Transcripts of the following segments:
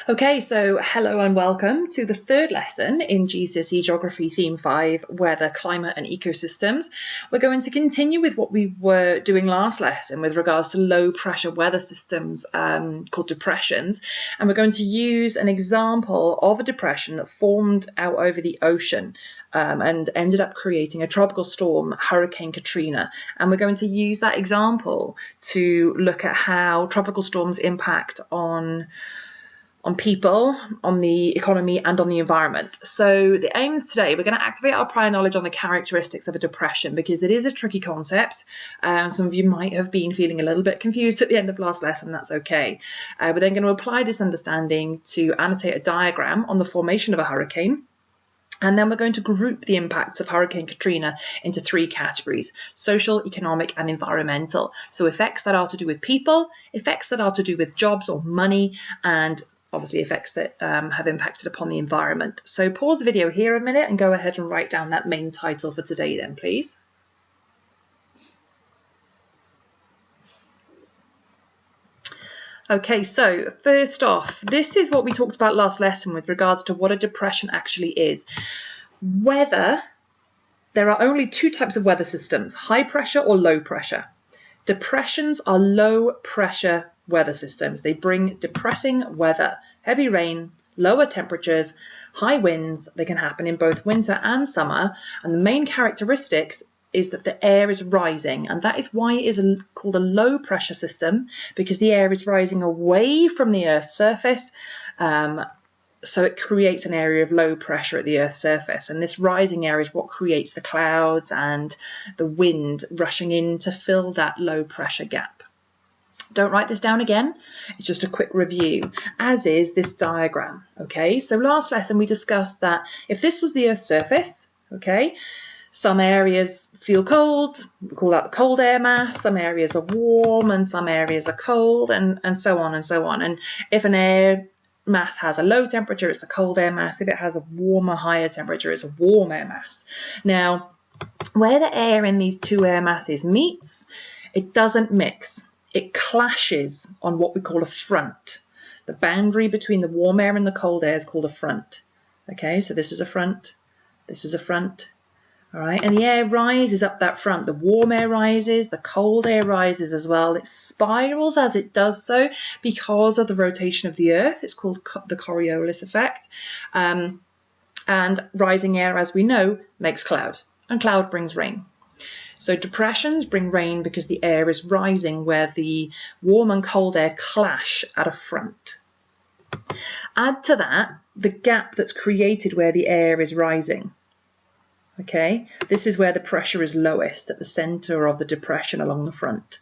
Okay, so hello and welcome to the third lesson in GCSE Geography Theme 5, Weather, Climate and Ecosystems. We're going to continue with what we were doing last lesson with regards to low pressure weather systems called depressions. And we're going to use an example of a depression that formed out over the ocean and ended up creating a tropical storm, Hurricane Katrina. And we're going to use that example to look at how tropical storms impact on people, on the economy and on the environment. So the aims today, we're going to activate our prior knowledge on the characteristics of a depression because it is a tricky concept. Some of you might have been feeling a little bit confused at the end of last lesson, that's okay. We're then going to apply this understanding to annotate a diagram on the formation of a hurricane. And then we're going to group the impacts of Hurricane Katrina into three categories: social, economic and environmental. So effects that are to do with people, effects that are to do with jobs or money, and obviously effects that have impacted upon the environment. So pause the video here a minute and go ahead and write down that main title for today then, please. Okay, so first off, this is what we talked about last lesson with regards to what a depression actually is. Weather, there are only two types of weather systems, high pressure or low pressure. Depressions are low pressure weather systems. They bring depressing weather, heavy rain, lower temperatures, high winds. They can happen in both winter and summer. And the main characteristics is that the air is rising. And that is why it is called a low pressure system, because the air is rising away from the Earth's surface. So it creates an area of low pressure at the Earth's surface. And this rising air is what creates the clouds and the wind rushing in to fill that low pressure gap. Don't write this down again. It's just a quick review, as is this diagram. Okay, so last lesson we discussed that if this was the Earth's surface, okay, some areas feel cold, we call that the cold air mass, some areas are warm and some areas are cold, and so on and so on. And if an air mass has a low temperature, it's a cold air mass. If it has a warmer, higher temperature, it's a warm air mass. Now, where the air in these two air masses meets, it doesn't mix. It clashes on what we call a front. The boundary between the warm air and the cold air is called a front. Okay, so this is a front, this is a front. All right, and the air rises up that front. The warm air rises, the cold air rises as well. It spirals as it does so because of the rotation of the Earth. It's called the Coriolis effect. And rising air, as we know, makes cloud, and cloud brings rain. So depressions bring rain because the air is rising where the warm and cold air clash at a front. Add to that the gap that's created where the air is rising. Okay, this is where the pressure is lowest, at the center of the depression along the front.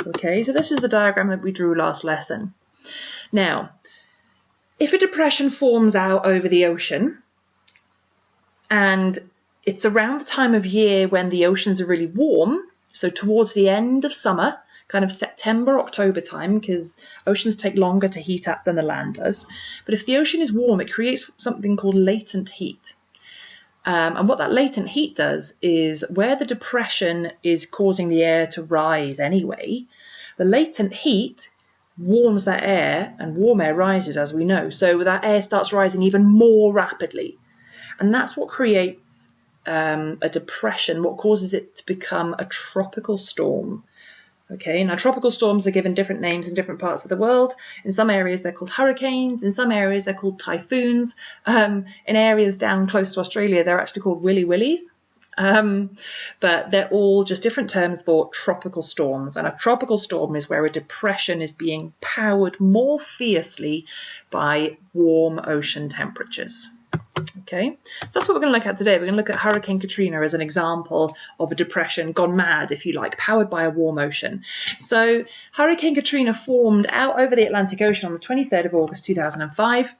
Okay, so this is the diagram that we drew last lesson. Now, if a depression forms out over the ocean, and it's around the time of year when the oceans are really warm, so towards the end of summer, kind of September, October time, because oceans take longer to heat up than the land does. But if the ocean is warm, it creates something called latent heat. And what that latent heat does is where the depression is causing the air to rise anyway, the latent heat warms that air, and warm air rises, as we know. So that air starts rising even more rapidly. And that's what creates a depression, what causes it to become a tropical storm. Okay, now tropical storms are given different names in different parts of the world. In some areas they're called hurricanes, in some areas they're called typhoons. In areas down close to Australia they're actually called willy willies. But they're all just different terms for tropical storms. And a tropical storm is where a depression is being powered more fiercely by warm ocean temperatures. Okay, so that's what we're going to look at today. We're going to look at Hurricane Katrina as an example of a depression gone mad, if you like, powered by a warm ocean. So Hurricane Katrina formed out over the Atlantic Ocean on the 23rd of August 2005.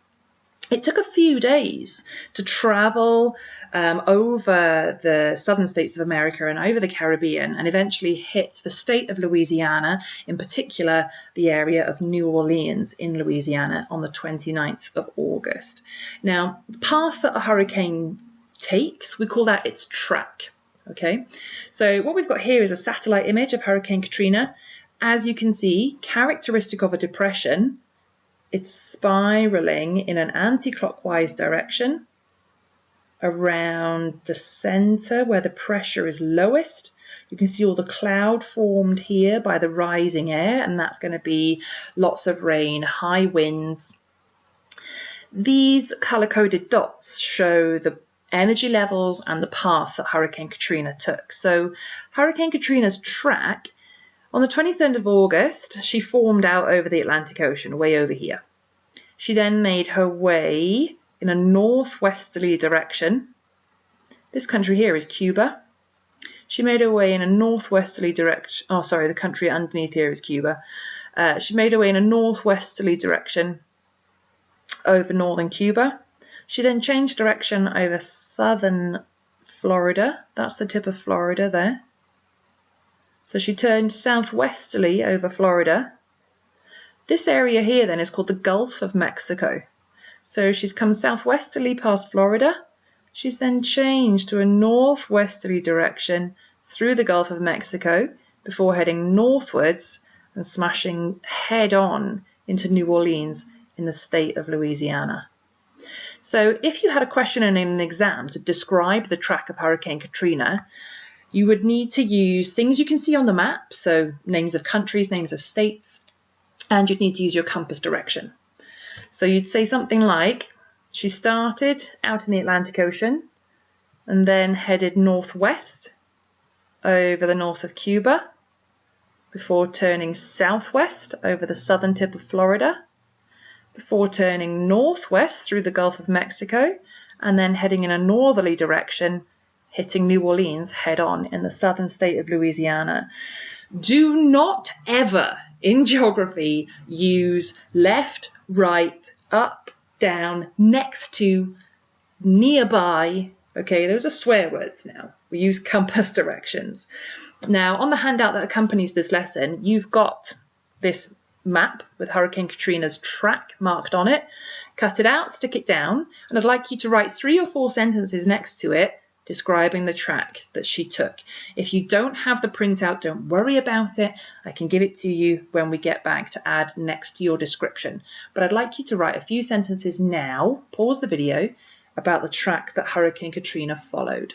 It took a few days to travel over the southern states of America and over the Caribbean, and eventually hit the state of Louisiana, in particular the area of New Orleans in Louisiana on the 29th of August. Now, the path that a hurricane takes, we call that its track. Okay, so what we've got here is a satellite image of Hurricane Katrina. As you can see, characteristic of a depression, it's spiraling in an anti-clockwise direction around the center where the pressure is lowest. You can see all the cloud formed here by the rising air, and that's going to be lots of rain, high winds. These color-coded dots show the energy levels and the path that Hurricane Katrina took. So Hurricane Katrina's track, on the 23rd of August, she formed out over the Atlantic Ocean, way over here. She then made her way in a northwesterly direction. This country here is Cuba. She made her way in a northwesterly direction. Oh, sorry, the country underneath here is Cuba. She made her way in a northwesterly direction over northern Cuba. She then changed direction over southern Florida. That's the tip of Florida there. So she turned southwesterly over Florida. This area here then is called the Gulf of Mexico. So she's come southwesterly past Florida. She's then changed to a northwesterly direction through the Gulf of Mexico before heading northwards and smashing head on into New Orleans in the state of Louisiana. So if you had a question in an exam to describe the track of Hurricane Katrina, you would need to use things you can see on the map, so names of countries, names of states, and you'd need to use your compass direction. So you'd say something like, she started out in the Atlantic Ocean and then headed northwest over the north of Cuba before turning southwest over the southern tip of Florida, before turning northwest through the Gulf of Mexico and then heading in a northerly direction, hitting New Orleans head on in the southern state of Louisiana. Do not ever in geography use left, right, up, down, next to, nearby. Okay, those are swear words now. We use compass directions. Now, on the handout that accompanies this lesson, you've got this map with Hurricane Katrina's track marked on it. Cut it out, stick it down, and I'd like you to write 3 or 4 sentences next to it describing the track that she took. If you don't have the printout, don't worry about it. I can give it to you when we get back to add next to your description. But I'd like you to write a few sentences now, pause the video, about the track that Hurricane Katrina followed.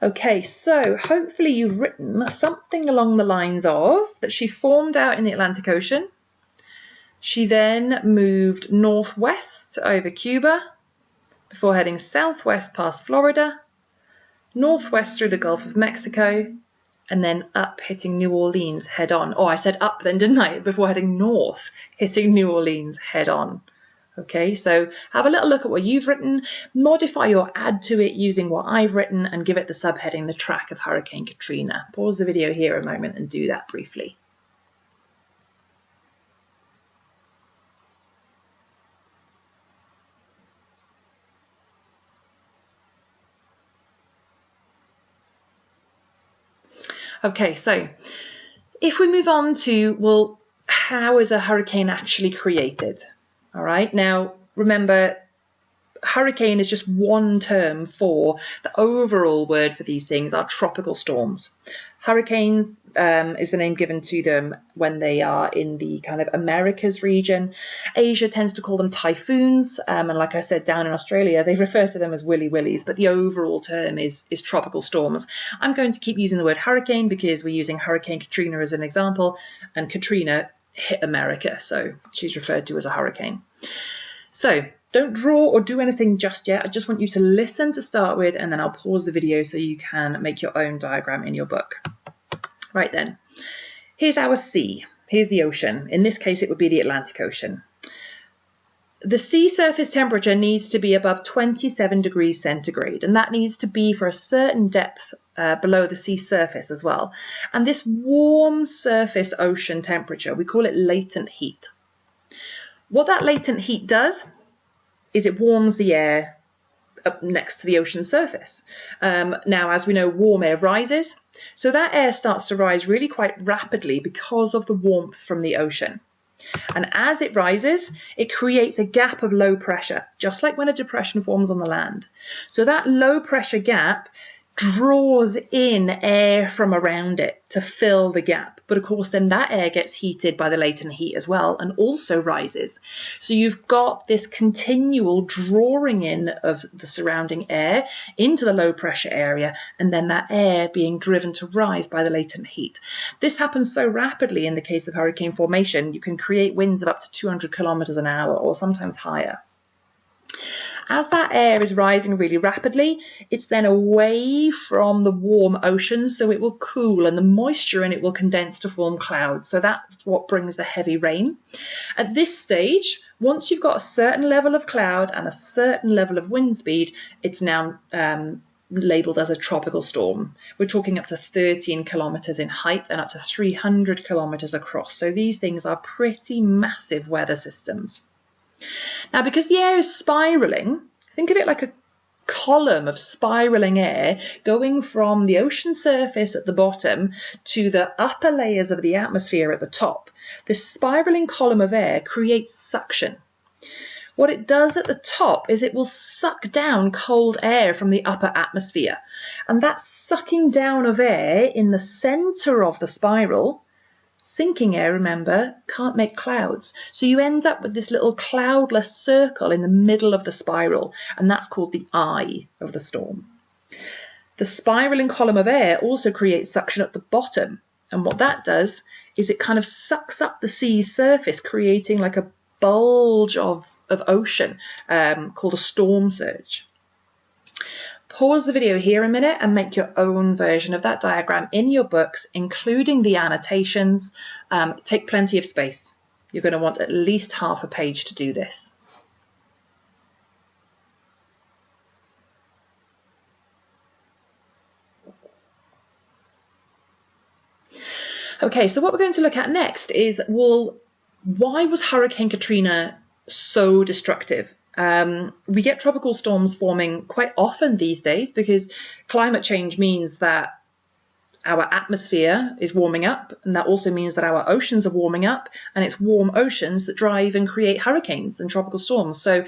Okay, so hopefully you've written something along the lines of that she formed out in the Atlantic Ocean. She then moved northwest over Cuba before heading southwest past Florida, northwest through the Gulf of Mexico, and then up hitting New Orleans head on. Oh, I said up then, didn't I? Before heading north, hitting New Orleans head on. Okay, so have a little look at what you've written, modify or add to it using what I've written, and give it the subheading, the track of Hurricane Katrina. Pause the video here a moment and do that briefly. Okay, so if we move on to, well, how is a hurricane actually created? All right, now remember, hurricane is just one term for the overall word for these things are tropical storms. Hurricanes is the name given to them when they are in the kind of Americas region. Asia tends to call them typhoons, and like I said, down in Australia, they refer to them as willy willies, but the overall term is tropical storms. I'm going to keep using the word hurricane because we're using Hurricane Katrina as an example, and Katrina hit America, so she's referred to as a hurricane. So don't draw or do anything just yet. I just want you to listen to start with, and then I'll pause the video so you can make your own diagram in your book. Right then, here's our sea. Here's the ocean. In this case, it would be the Atlantic Ocean. The sea surface temperature needs to be above 27 degrees centigrade, and that needs to be for a certain depth below the sea surface as well. And this warm surface ocean temperature, we call it latent heat. What that latent heat does is it warms the air up next to the ocean surface. Now, as we know, warm air rises, so that air starts to rise really quite rapidly because of the warmth from the ocean. And as it rises, it creates a gap of low pressure, just like when a depression forms on the land. So that low pressure gap draws in air from around it to fill the gap. But of course, then that air gets heated by the latent heat as well and also rises. So you've got this continual drawing in of the surrounding air into the low pressure area, and then that air being driven to rise by the latent heat. This happens so rapidly in the case of hurricane formation, you can create winds of up to 200 kilometers an hour or sometimes higher. As that air is rising really rapidly, it's then away from the warm ocean, so it will cool and the moisture in it will condense to form clouds. So that's what brings the heavy rain. At this stage, once you've got a certain level of cloud and a certain level of wind speed, it's now labelled as a tropical storm. We're talking up to 13 kilometres in height and up to 300 kilometres across. So these things are pretty massive weather systems. Now, because the air is spiralling, think of it like a column of spiralling air going from the ocean surface at the bottom to the upper layers of the atmosphere at the top. This spiralling column of air creates suction. What it does at the top is it will suck down cold air from the upper atmosphere. And that sucking down of air in the centre of the spiral, sinking air, remember, can't make clouds. So you end up with this little cloudless circle in the middle of the spiral, and that's called the eye of the storm. The spiraling column of air also creates suction at the bottom, and what that does is it kind of sucks up the sea's surface, creating like a bulge of ocean called a storm surge. Pause the video here a minute and make your own version of that diagram in your books, including the annotations. Take plenty of space. You're going to want at least half a page to do this. Okay, so what we're going to look at next is, well, why was Hurricane Katrina so destructive? We get tropical storms forming quite often these days because climate change means that our atmosphere is warming up, and that also means that our oceans are warming up, and it's warm oceans that drive and create hurricanes and tropical storms. So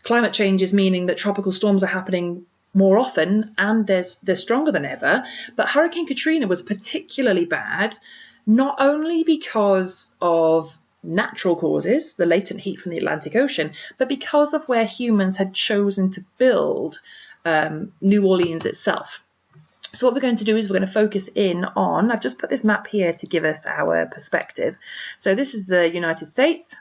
climate change is meaning that tropical storms are happening more often and they're stronger than ever. But Hurricane Katrina was particularly bad, not only because of natural causes, the latent heat from the Atlantic Ocean, but because of where humans had chosen to build New Orleans itself. So what we're going to do is we're going to focus in on, I've just put this map here to give us our perspective. So this is the United States,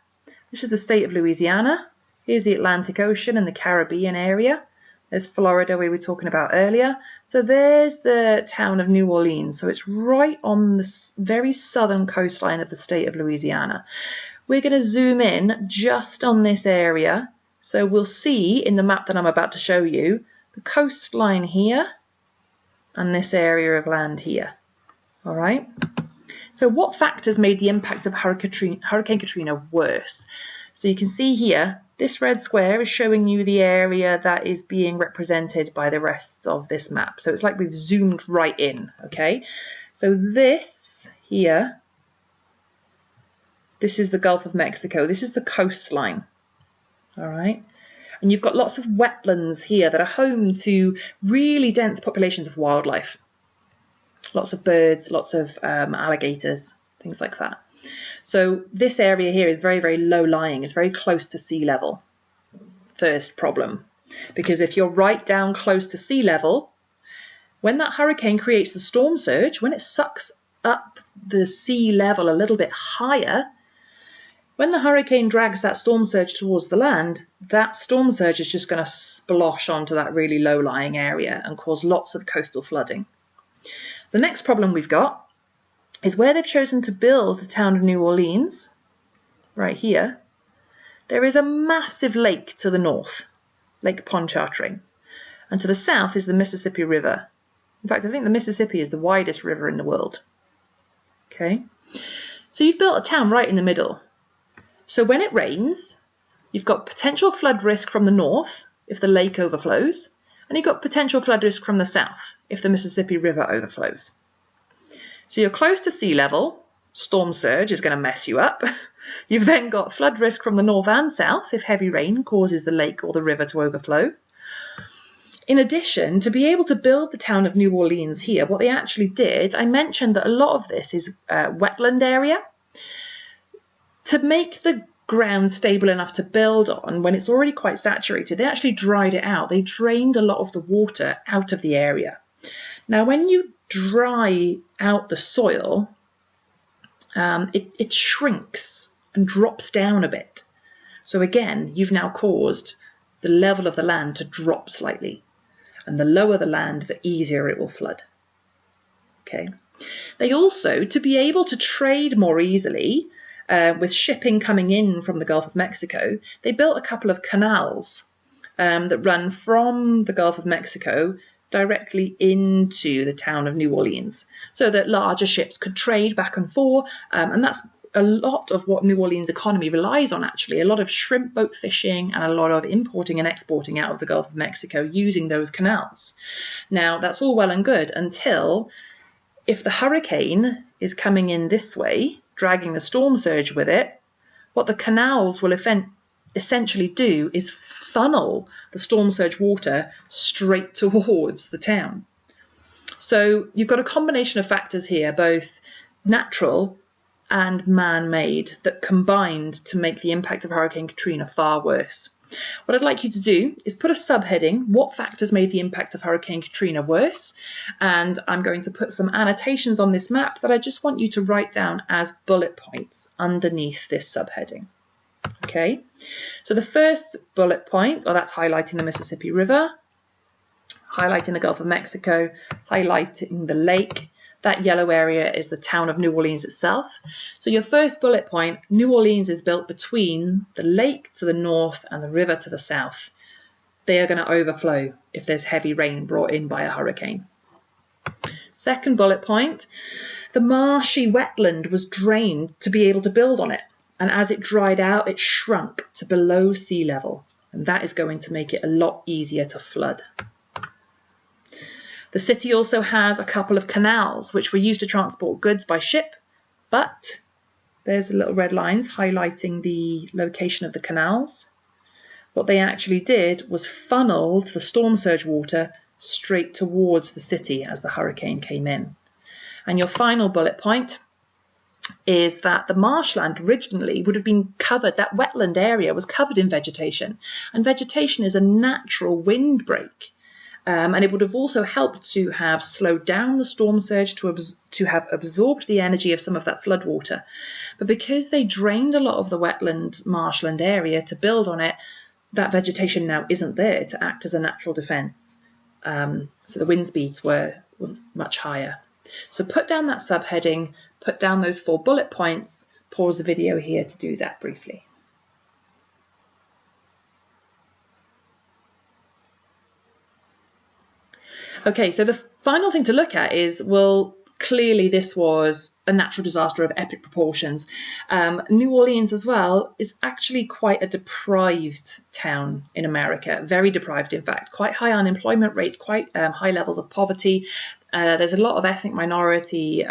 this is the state of Louisiana, here's the Atlantic Ocean and the Caribbean area. There's Florida, we were talking about earlier. So there's the town of New Orleans. So it's right on the very southern coastline of the state of Louisiana. We're going to zoom in just on this area. So we'll see in the map that I'm about to show you the coastline here and this area of land here. All right. So what factors made the impact of Hurricane Katrina worse? So you can see here, this red square is showing you the area that is being represented by the rest of this map. So it's like we've zoomed right in, okay? So this here, this is the Gulf of Mexico. This is the coastline, all right? And you've got lots of wetlands here that are home to really dense populations of wildlife. Lots of birds, lots of alligators, things like that. So this area here is very, very low lying. It's very close to sea level. First problem. Because if you're right down close to sea level, when that hurricane creates the storm surge, when it sucks up the sea level a little bit higher, when the hurricane drags that storm surge towards the land, that storm surge is just going to splosh onto that really low lying area and cause lots of coastal flooding. The next problem we've got is where they've chosen to build the town of New Orleans, right here, there is a massive lake to the north, Lake Pontchartrain, and to the south is the Mississippi River. In fact, I think the Mississippi is the widest river in the world. Okay, so you've built a town right in the middle. So when it rains, you've got potential flood risk from the north if the lake overflows, and you've got potential flood risk from the south if the Mississippi River overflows. So you're close to sea level, storm surge is going to mess you up. You've then got flood risk from the north and south if heavy rain causes the lake or the river to overflow. In addition, to be able to build the town of New Orleans here, what they actually did, I mentioned that a lot of this is wetland area. To make the ground stable enough to build on when it's already quite saturated, they actually dried it out. They drained a lot of the water out of the area. Now, when you dry out the soil, it shrinks and drops down a bit. So again, you've now caused the level of the land to drop slightly. And the lower the land, the easier it will flood. Okay. They also, to be able to trade more easily, with shipping coming in from the Gulf of Mexico, they built a couple of canals that run from the Gulf of Mexico directly into the town of New Orleans, so that larger ships could trade back and forth. And that's a lot of what New Orleans economy relies on, actually. A lot of shrimp boat fishing and a lot of importing and exporting out of the Gulf of Mexico using those canals. Now, that's all well and good until, if the hurricane is coming in this way, dragging the storm surge with it, what the canals will essentially do is funnel the storm surge water straight towards the town. So you've got a combination of factors here, both natural and man-made, that combined to make the impact of Hurricane Katrina far worse. What I'd like you to do is put a subheading, what factors made the impact of Hurricane Katrina worse? And I'm going to put some annotations on this map that I just want you to write down as bullet points underneath this subheading. Okay, so the first bullet point, that's highlighting the Mississippi River, highlighting the Gulf of Mexico, highlighting the lake. That yellow area is the town of New Orleans itself. So your first bullet point, New Orleans is built between the lake to the north and the river to the south. They are going to overflow if there's heavy rain brought in by a hurricane. Second bullet point, the marshy wetland was drained to be able to build on it. And as it dried out, it shrunk to below sea level. And that is going to make it a lot easier to flood. The city also has a couple of canals which were used to transport goods by ship, but there's little red lines highlighting the location of the canals. What they actually did was funneled the storm surge water straight towards the city as the hurricane came in. And your final bullet point is that the marshland originally would have been covered, that wetland area was covered in vegetation, and vegetation is a natural windbreak. And it would have also helped to have slowed down the storm surge, to have absorbed the energy of some of that floodwater. But because they drained a lot of the wetland marshland area to build on it, that vegetation now isn't there to act as a natural defence. So the wind speeds were much higher. So put down that subheading, put down those 4 bullet points, pause the video here to do that briefly. Okay, so the final thing to look at is, well, clearly this was a natural disaster of epic proportions. New Orleans as well is actually quite a deprived town in America, very deprived in fact, quite high unemployment rates, quite high levels of poverty. There's a lot of ethnic minority,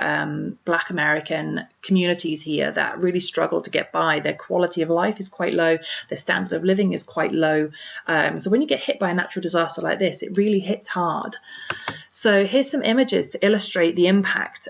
Black American communities here that really struggle to get by. Their quality of life is quite low. Their standard of living is quite low. So when you get hit by a natural disaster like this, it really hits hard. So here's some images to illustrate the impact.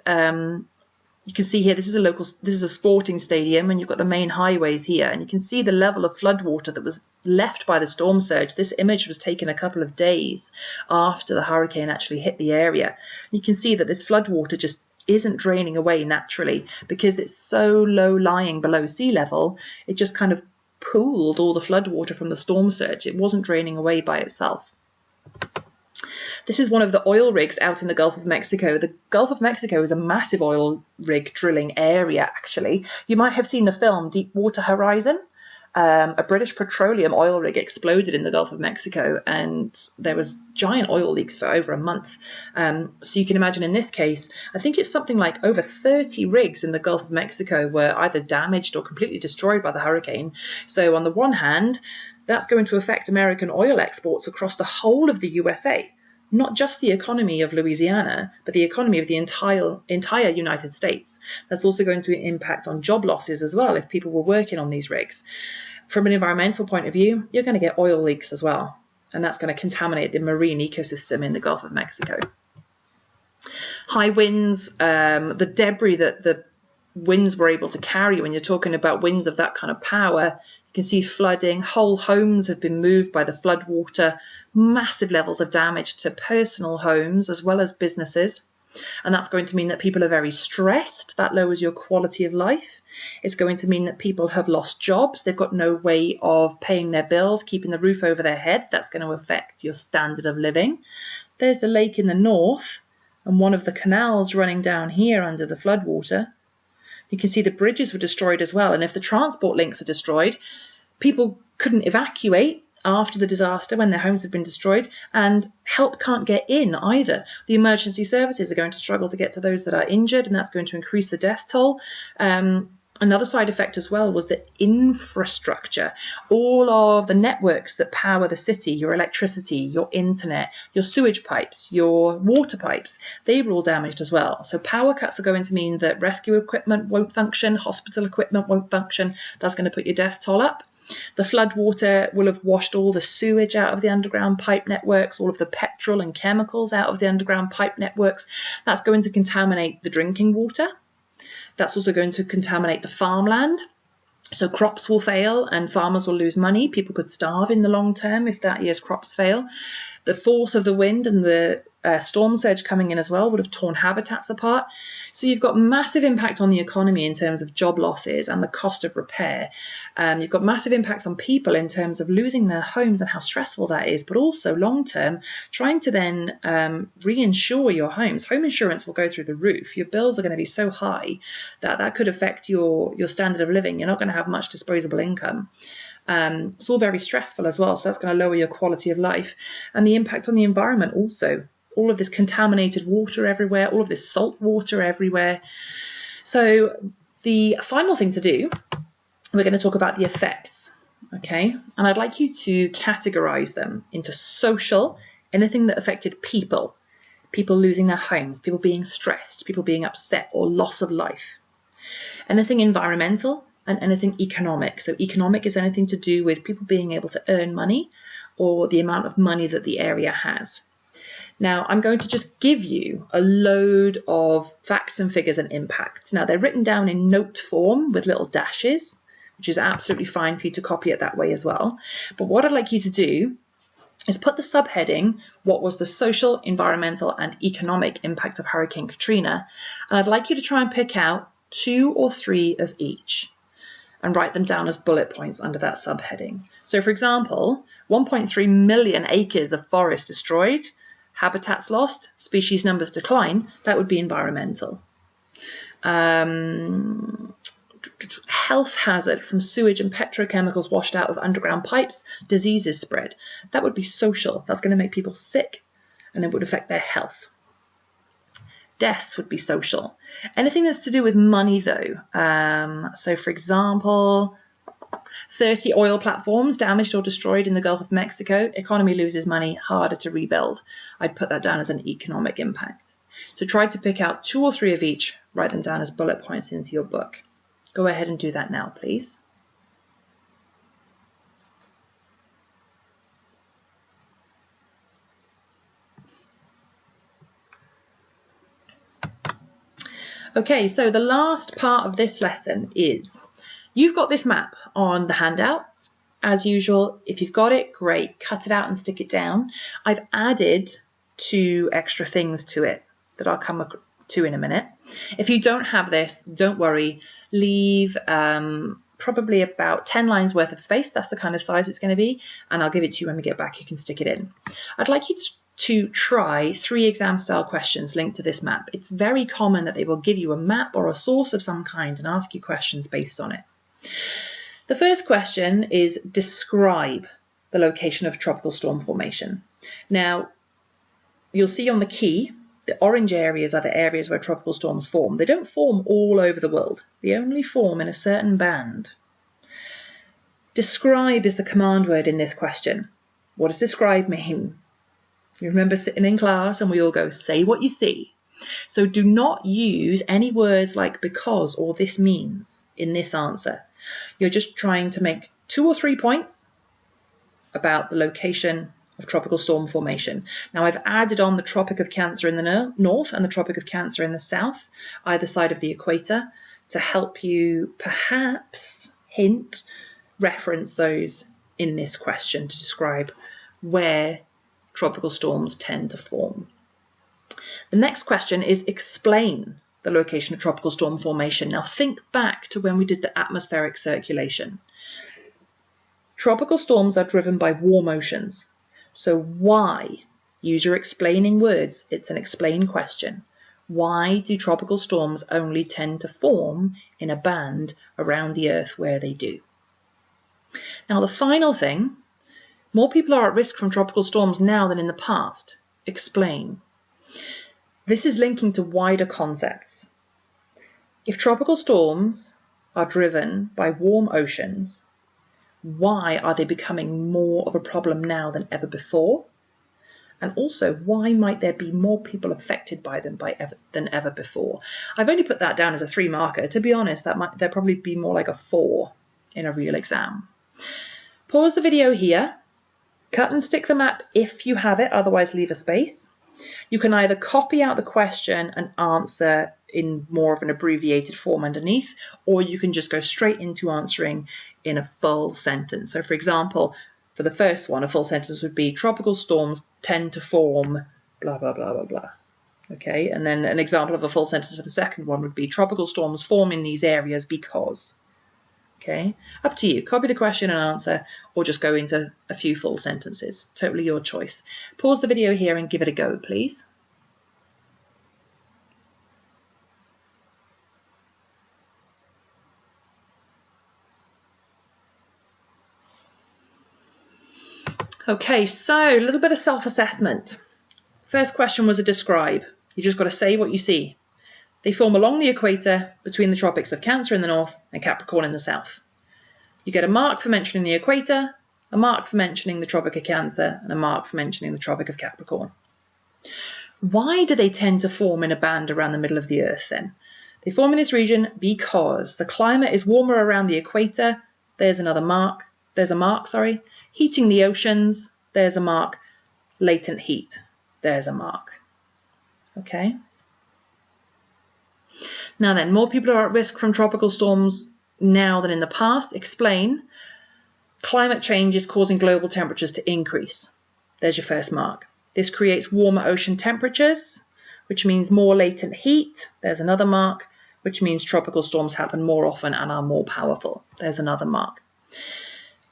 You can see here, this is a sporting stadium, and you've got the main highways here, and you can see the level of floodwater that was left by the storm surge. This image was taken a couple of days after the hurricane actually hit the area. You can see that this floodwater just isn't draining away naturally because it's so low lying below sea level. It just kind of pooled all the floodwater from the storm surge. It wasn't draining away by itself. This is one of the oil rigs out in the Gulf of Mexico. The Gulf of Mexico is a massive oil rig drilling area, actually. You might have seen the film Deepwater Horizon. A British petroleum oil rig exploded in the Gulf of Mexico, and there was giant oil leaks for over a month. So you can imagine in this case, I think it's something like over 30 rigs in the Gulf of Mexico were either damaged or completely destroyed by the hurricane. So on the one hand, that's going to affect American oil exports across the whole of the USA. Not just the economy of Louisiana, but the economy of the entire United States. That's also going to impact on job losses as well if people were working on these rigs. From an environmental point of view, you're going to get oil leaks as well. and that's going to contaminate the marine ecosystem in the Gulf of Mexico. High winds, the debris that the winds were able to carry, when you're talking about winds of that kind of power, you can see flooding. Whole homes have been moved by the flood water, massive levels of damage to personal homes as well as businesses. And that's going to mean that people are very stressed. That lowers your quality of life. It's going to mean that people have lost jobs. They've got no way of paying their bills, keeping the roof over their head. That's going to affect your standard of living. There's the lake in the north and one of the canals running down here under the floodwater. You can see the bridges were destroyed as well. And if the transport links are destroyed, people couldn't evacuate after the disaster when their homes have been destroyed, and help can't get in either. The emergency services are going to struggle to get to those that are injured, and that's going to increase the death toll. Another side effect as well was the infrastructure. All of the networks that power the city, your electricity, your internet, your sewage pipes, your water pipes, they were all damaged as well. So power cuts are going to mean that rescue equipment won't function, hospital equipment won't function. That's going to put your death toll up. The flood water will have washed all the sewage out of the underground pipe networks, all of the petrol and chemicals out of the underground pipe networks. That's going to contaminate the drinking water. That's also going to contaminate the farmland. So crops will fail and farmers will lose money. People could starve in the long term if that year's crops fail. The force of the wind and the storm surge coming in as well would have torn habitats apart. So you've got massive impact on the economy in terms of job losses and the cost of repair. You've got massive impacts on people in terms of losing their homes and how stressful that is, but also long term, trying to then reinsure your homes. Home insurance will go through the roof. Your bills are going to be so high that that could affect your standard of living. You're not going to have much disposable income. It's all very stressful as well, so that's going to lower your quality of life. And the impact on the environment also. All of this contaminated water everywhere, all of this salt water everywhere. So the final thing to do, we're going to talk about the effects, okay? And I'd like you to categorize them into social, anything that affected people losing their homes, people being stressed, people being upset or loss of life. Anything environmental and anything economic. So economic is anything to do with people being able to earn money or the amount of money that the area has. Now, I'm going to just give you a load of facts and figures and impacts. Now, they're written down in note form with little dashes, which is absolutely fine for you to copy it that way as well. But what I'd like you to do is put the subheading, what was the social, environmental and economic impact of Hurricane Katrina? And I'd like you to try and pick out 2 or 3 of each and write them down as bullet points under that subheading. So, for example, 1.3 million acres of forest destroyed, habitats lost, species numbers decline, that would be environmental. Health hazard from sewage and petrochemicals washed out of underground pipes, diseases spread. That would be social. That's going to make people sick and it would affect their health. Deaths would be social. Anything that's to do with money though. So for example, 30 oil platforms damaged or destroyed in the Gulf of Mexico. Economy loses money, harder to rebuild. I'd put that down as an economic impact. So try to pick out 2 or 3 of each, write them down as bullet points into your book. Go ahead and do that now, please. Okay, so the last part of this lesson is you've got this map on the handout. As usual, if you've got it, great. Cut it out and stick it down. I've added 2 extra things to it that I'll come to in a minute. If you don't have this, don't worry. Leave probably about 10 lines worth of space. That's the kind of size it's going to be. And I'll give it to you when we get back. You can stick it in. I'd like you to try 3 exam style questions linked to this map. It's very common that they will give you a map or a source of some kind and ask you questions based on it. The first question is describe the location of tropical storm formation. Now, you'll see on the key, the orange areas are the areas where tropical storms form. They don't form all over the world. They only form in a certain band. Describe is the command word in this question. What does describe mean? You remember sitting in class and we all go, say what you see. So do not use any words like because or this means in this answer. You're just trying to make 2 or 3 points about the location of tropical storm formation. Now I've added on the Tropic of Cancer in the north and the Tropic of Cancer in the south, either side of the equator, to help you perhaps reference those in this question to describe where tropical storms tend to form. The next question is explain the location of tropical storm formation. Now think back to when we did the atmospheric circulation. Tropical storms are driven by warm oceans. So why? Use your explaining words. It's an explain question. Why do tropical storms only tend to form in a band around the Earth where they do? Now the final thing, more people are at risk from tropical storms now than in the past. Explain. This is linking to wider concepts. If tropical storms are driven by warm oceans, why are they becoming more of a problem now than ever before? And also, why might there be more people affected by them than ever before? I've only put that down as a 3 marker. To be honest, there'd probably be more like a 4 in a real exam. Pause the video here. Cut and stick the map if you have it, otherwise leave a space. You can either copy out the question and answer in more of an abbreviated form underneath, or you can just go straight into answering in a full sentence. So for example, for the first one, a full sentence would be tropical storms tend to form blah, blah, blah, blah, blah. Okay, and then an example of a full sentence for the second one would be tropical storms form in these areas because. Okay, up to you. Copy the question and answer, or just go into a few full sentences. Totally your choice. Pause the video here and give it a go, please. Okay, so a little bit of self-assessment. First question was a describe. You just got to say what you see. They form along the equator between the tropics of Cancer in the north and Capricorn in the south. You get a mark for mentioning the equator, a mark for mentioning the Tropic of Cancer, and a mark for mentioning the Tropic of Capricorn. Why do they tend to form in a band around the middle of the Earth then? They form in this region because the climate is warmer around the equator. There's another mark. There's a mark, sorry. Heating the oceans. There's a mark. Latent heat. There's a mark. Okay. Now then, more people are at risk from tropical storms now than in the past. Explain. Climate change is causing global temperatures to increase. There's your first mark. This creates warmer ocean temperatures, which means more latent heat. There's another mark, which means tropical storms happen more often and are more powerful. There's another mark.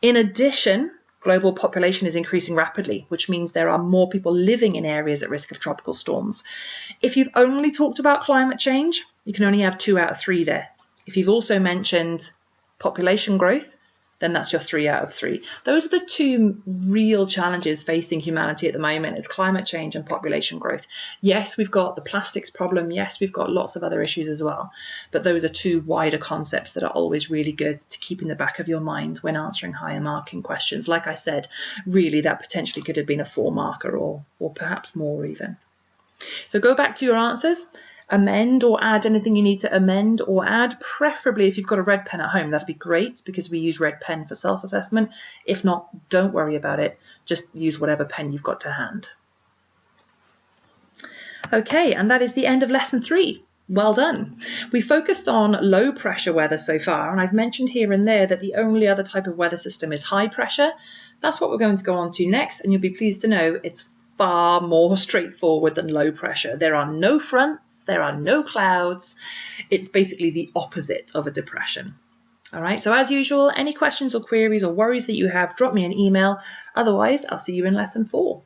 In addition, global population is increasing rapidly, which means there are more people living in areas at risk of tropical storms. If you've only talked about climate change, you can only have 2 out of 3 there. If you've also mentioned population growth, then that's your 3 out of 3. Those are the 2 real challenges facing humanity at the moment, is climate change and population growth. Yes, we've got the plastics problem. Yes, we've got lots of other issues as well. But those are 2 wider concepts that are always really good to keep in the back of your mind when answering higher marking questions. Like I said, really that potentially could have been a 4 marker or perhaps more even. So go back to your answers. Amend or add anything you need to amend or add. Preferably if you've got a red pen at home, that'd be great because we use red pen for self-assessment. If not, don't worry about it. Just use whatever pen you've got to hand. Okay, and that is the end of lesson 3. Well done. We focused on low pressure weather so far, and I've mentioned here and there that the only other type of weather system is high pressure. That's what we're going to go on to next, and you'll be pleased to know it's far more straightforward than low pressure. There are no fronts, there are no clouds. It's basically the opposite of a depression. All right, so as usual, any questions or queries or worries that you have, drop me an email. Otherwise, I'll see you in lesson 4.